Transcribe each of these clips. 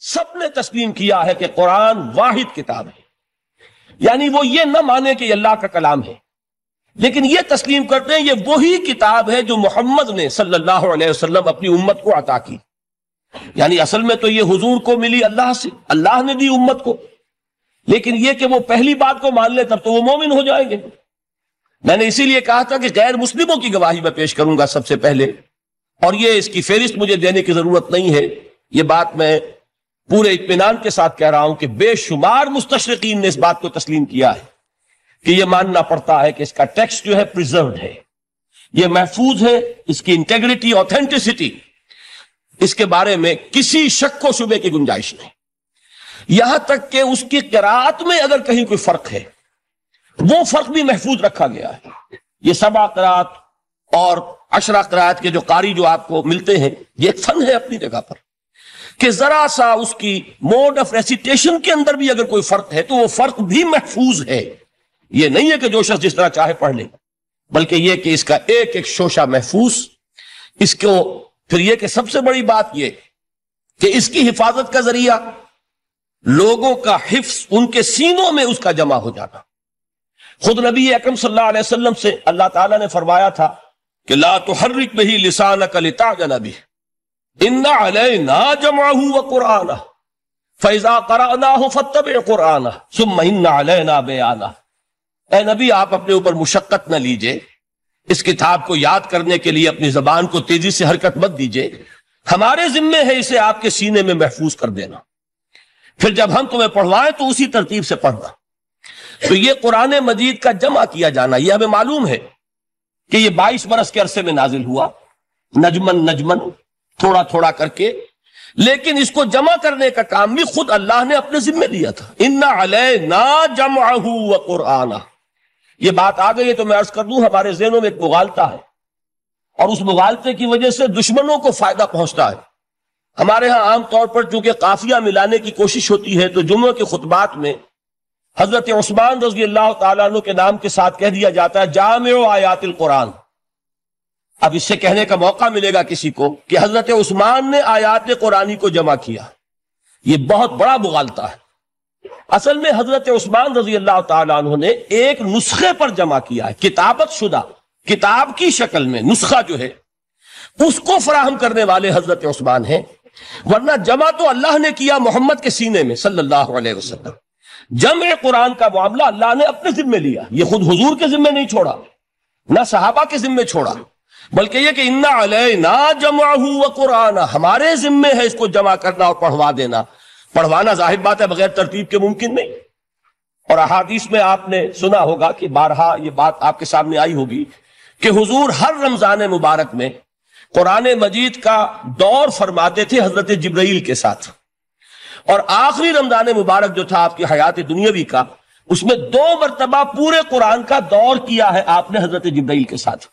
سب نے تسلیم کیا ہے کہ قرآن واحد کتاب ہے، یعنی وہ یہ نہ مانے کہ یہ اللہ کا کلام ہے، لیکن یہ تسلیم کرتے ہیں یہ وہی کتاب ہے جو محمد نے صلی اللہ علیہ وسلم اپنی امت کو عطا کی. یعنی اصل میں تو یہ حضور کو ملی اللہ سے، اللہ نے دی امت کو، لیکن یہ کہ وہ پہلی بات کو مان لے تب تو وہ مومن ہو جائیں گے. میں نے اسی لیے کہا تھا کہ غیر مسلموں کی گواہی میں پیش کروں گا سب سے پہلے، اور یہ اس کی فہرست مجھے دینے کی ضرورت نہیں ہے، یہ بات میں پورے اطمینان کے ساتھ کہہ رہا ہوں کہ بے شمار مستشرقین نے اس بات کو تسلیم کیا ہے کہ یہ ماننا پڑتا ہے کہ اس کا ٹیکسٹ جو ہے پریزروڈ ہے، یہ محفوظ ہے، اس کی انٹیگریٹی، اوتھینٹسٹی، اس کے بارے میں کسی شک و شبے کی گنجائش نہیں. یہاں تک کہ اس کی قراءت میں اگر کہیں کوئی فرق ہے وہ فرق بھی محفوظ رکھا گیا ہے. یہ 7 قراءت اور 10 قراءت کے جو قاری جو آپ کو ملتے ہیں، یہ ایک فن ہے اپنی جگہ پر کہ ذرا سا اس کی موڈ آف ریسیٹیشن کے اندر بھی اگر کوئی فرق ہے تو وہ فرق بھی محفوظ ہے. یہ نہیں ہے کہ جو شخص جس طرح چاہے پڑھ لے، بلکہ یہ کہ اس کا ایک ایک شوشہ محفوظ. اس کو پھر یہ کہ سب سے بڑی بات یہ کہ اس کی حفاظت کا ذریعہ لوگوں کا حفظ، ان کے سینوں میں اس کا جمع ہو جانا. خود نبی اکرم صلی اللہ علیہ وسلم سے اللہ تعالیٰ نے فرمایا تھا کہ لا تحرک بہ لسانک لتعجل بہ ان علینا جمعہ وقرآنہ فاذا قرأناہ فاتبع قرآنہ ثم ان علینا بیانہ. اے نبی، آپ اپنے اوپر مشقت نہ لیجئے، اس کتاب کو یاد کرنے کے لیے اپنی زبان کو تیزی سے حرکت مت دیجئے، ہمارے ذمے ہے اسے آپ کے سینے میں محفوظ کر دینا، پھر جب ہم تمہیں پڑھوائیں تو اسی ترتیب سے پڑھنا. تو یہ قرآن مجید کا جمع کیا جانا، یہ ہمیں معلوم ہے کہ یہ 22 برس کے عرصے میں نازل ہوا، نجمن نجمن، تھوڑا تھوڑا کر کے، لیکن اس کو جمع کرنے کا کام بھی خود اللہ نے اپنے ذمہ لیا تھا. ان علینا جمعہ وقرآنہ. یہ بات آ گئی ہے تو میں عرض کر دوں، ہمارے ذہنوں میں ایک مغالطہ ہے، اور اس مغالطے کی وجہ سے دشمنوں کو فائدہ پہنچتا ہے. ہمارے ہاں عام طور پر چونکہ قافیہ ملانے کی کوشش ہوتی ہے تو جمعہ کے خطبات میں حضرت عثمان رضی اللہ تعالیٰ عنہ کے نام کے ساتھ کہہ دیا جاتا ہے جامع آیات القرآن. اب اس سے کہنے کا موقع ملے گا کسی کو کہ حضرت عثمان نے آیات قرآنی کو جمع کیا، یہ بہت بڑا مغالطہ ہے. اصل میں حضرت عثمان رضی اللہ تعالیٰ عنہ نے ایک نسخے پر جمع کیا ہے، کتابت شدہ کتاب کی شکل میں نسخہ جو ہے اس کو فراہم کرنے والے حضرت عثمان ہیں، ورنہ جمع تو اللہ نے کیا محمد کے سینے میں صلی اللہ علیہ وسلم. جمع قرآن کا معاملہ اللہ نے اپنے ذمے لیا، یہ خود حضور کے ذمے نہیں چھوڑا، نہ صحابہ کے ذمے چھوڑا، بلکہ یہ کہ ان علینا جمعہ وقرآنہ، ہمارے ذمے ہے اس کو جمع کرنا اور پڑھوا دینا. پڑھوانا ظاہر بات ہے بغیر ترتیب کے ممکن نہیں. اور احادیث میں آپ نے سنا ہوگا کہ بارہا یہ بات آپ کے سامنے آئی ہوگی کہ حضور ہر رمضان مبارک میں قرآن مجید کا دور فرماتے تھے حضرت جبرائیل کے ساتھ، اور آخری رمضان مبارک جو تھا آپ کی حیات دنیاوی کا، اس میں 2 مرتبہ پورے قرآن کا دور کیا ہے آپ نے حضرت جبرائیل کے ساتھ.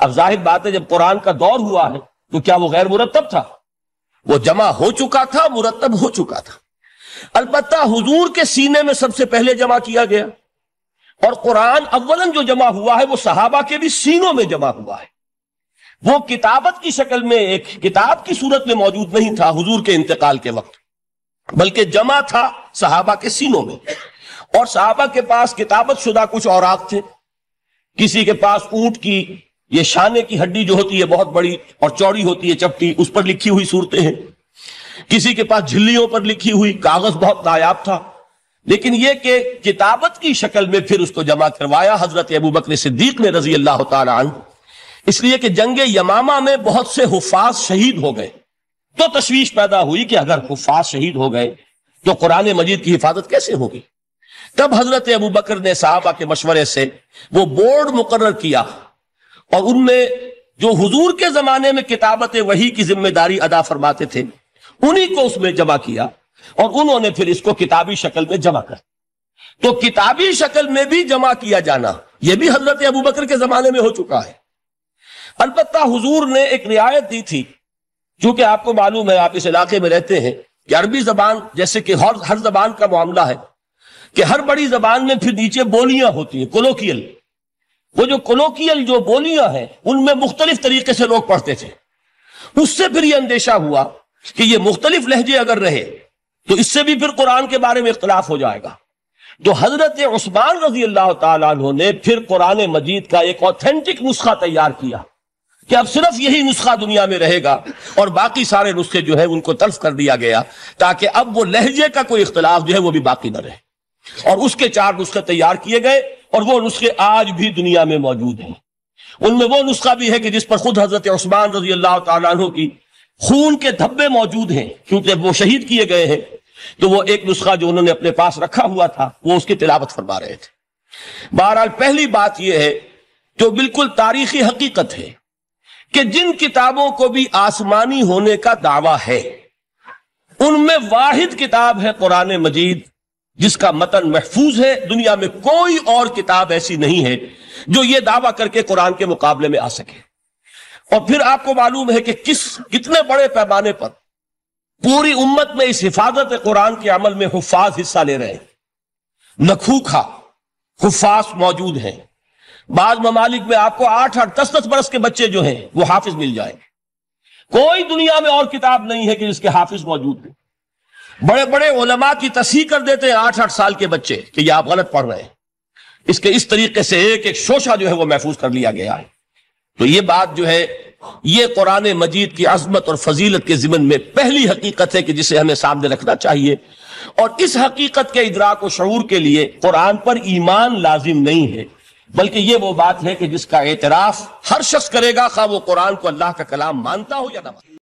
اب ظاہر بات ہے جب قرآن کا دور ہوا ہے تو کیا وہ غیر مرتب تھا؟ وہ جمع ہو چکا تھا، مرتب ہو چکا تھا. البتہ حضور کے سینے میں سب سے پہلے جمع کیا گیا، اور قرآن اولاً جو جمع ہوا ہے وہ صحابہ کے بھی سینوں میں جمع ہوا ہے. وہ کتابت کی شکل میں ایک کتاب کی صورت میں موجود نہیں تھا حضور کے انتقال کے وقت، بلکہ جمع تھا صحابہ کے سینوں میں. اور صحابہ کے پاس کتابت شدہ کچھ اوراق تھے، کسی کے پاس اونٹ کی یہ شانے کی ہڈی جو ہوتی ہے بہت بڑی اور چوڑی ہوتی ہے چپٹی، اس پر لکھی ہوئی صورتیں ہیں، کسی کے پاس جھلیوں پر لکھی ہوئی، کاغذ بہت نایاب تھا. لیکن یہ کہ کتابت کی شکل میں پھر اس کو جمع کروایا حضرت ابوبکر صدیق نے رضی اللہ تعالی عنہ، اس لیے کہ جنگ یمامہ میں بہت سے حفاظ شہید ہو گئے تو تشویش پیدا ہوئی کہ اگر حفاظ شہید ہو گئے تو قرآن مجید کی حفاظت کیسے ہوگی. تب حضرت ابوبکر نے صحابہ کے مشورے سے وہ بورڈ مقرر کیا، اور ان میں جو حضور کے زمانے میں کتابت وحی کی ذمہ داری ادا فرماتے تھے انہی کو اس میں جمع کیا، اور انہوں نے پھر اس کو کتابی شکل میں جمع کر. تو کتابی شکل میں بھی جمع کیا جانا یہ بھی حضرت ابوبکر کے زمانے میں ہو چکا ہے. البتہ حضور نے ایک رعایت دی تھی، چونکہ آپ کو معلوم ہے، آپ اس علاقے میں رہتے ہیں، کہ عربی زبان جیسے کہ ہر زبان کا معاملہ ہے کہ ہر بڑی زبان میں پھر نیچے بولیاں ہوتی ہیں، کولوکیل. وہ جو کولوکیل جو بولیاں ہیں ان میں مختلف طریقے سے لوگ پڑھتے تھے. اس سے پھر یہ اندیشہ ہوا کہ یہ مختلف لہجے اگر رہے تو اس سے بھی پھر قرآن کے بارے میں اختلاف ہو جائے گا. تو حضرت عثمان رضی اللہ تعالیٰ عنہ نے پھر قرآن مجید کا ایک اوتھینٹک نسخہ تیار کیا کہ اب صرف یہی نسخہ دنیا میں رہے گا، اور باقی سارے نسخے جو ہے ان کو تلف کر دیا گیا، تاکہ اب وہ لہجے کا کوئی اختلاف جو ہے وہ بھی باقی نہ رہے. اور اس کے 4 نسخے تیار کیے گئے، اور وہ نسخے آج بھی دنیا میں موجود ہیں. ان میں وہ نسخہ بھی ہے کہ جس پر خود حضرت عثمان رضی اللہ تعالیٰ عنہ کی خون کے دھبے موجود ہیں، کیونکہ وہ شہید کیے گئے ہیں. تو وہ ایک نسخہ جو انہوں نے اپنے پاس رکھا ہوا تھا وہ اس کی تلاوت فرما رہے تھے. بہرحال پہلی بات یہ ہے جو بالکل تاریخی حقیقت ہے کہ جن کتابوں کو بھی آسمانی ہونے کا دعویٰ ہے ان میں واحد کتاب ہے قرآن مجید، جس کا متن محفوظ ہے. دنیا میں کوئی اور کتاب ایسی نہیں ہے جو یہ دعویٰ کر کے قرآن کے مقابلے میں آ سکے. اور پھر آپ کو معلوم ہے کہ کتنے بڑے پیمانے پر پوری امت میں اس حفاظت قرآن کے عمل میں حفاظ حصہ لے رہے ہیں. نکھوکھا حفاظ موجود ہیں. بعض ممالک میں آپ کو 8-8 10-10 برس کے بچے جو ہیں وہ حافظ مل جائیں گے. کوئی دنیا میں اور کتاب نہیں ہے کہ جس کے حافظ موجود ہیں. بڑے بڑے علماء کی تصحیح کر دیتے ہیں 8-8 سال کے بچے کہ یہ آپ غلط پڑھ رہے ہیں. اس کے اس طریقے سے ایک ایک شوشہ جو ہے وہ محفوظ کر لیا گیا ہے. تو یہ بات جو ہے یہ قرآن مجید کی عظمت اور فضیلت کے ضمن میں پہلی حقیقت ہے کہ جسے ہمیں سامنے رکھنا چاہیے. اور اس حقیقت کے ادراک و شعور کے لیے قرآن پر ایمان لازم نہیں ہے، بلکہ یہ وہ بات ہے کہ جس کا اعتراف ہر شخص کرے گا، خواہ وہ قرآن کو اللہ کا کلام مانتا ہو یا نہ مانتا ہو.